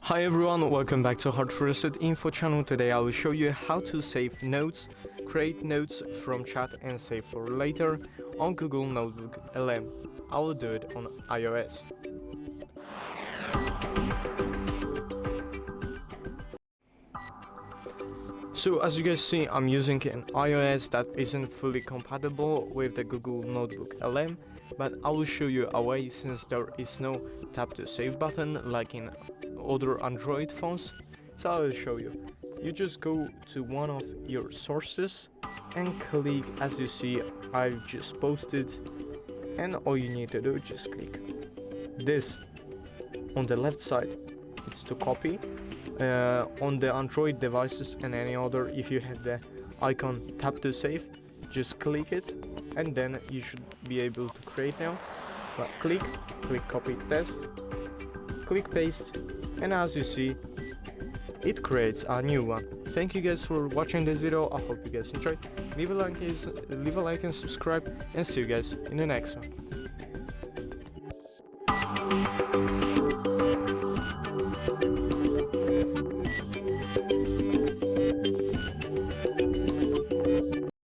Hi everyone, welcome back to HardReset.Info channel. Today I will show you how to save notes, create notes from chat and save for later on Google NotebookLM. I will do it on iOS. So as you guys see, I'm using an iOS that isn't fully compatible with the Google NotebookLM, but I will show you a way since there is no tap to save button like in other Android phones. So I will show you. You just go to one of your sources and click, as you see I've just posted, and all you need to do is just click this on the left side. It's to copy. On the Android devices and any other, if you have the icon tap to save, just click it and then you should be able to create now. But click copy test, click paste, and as you see it creates a new one. Thank you guys for watching this video. I hope you guys enjoyed. Leave a like and subscribe, and see you guys in the next one.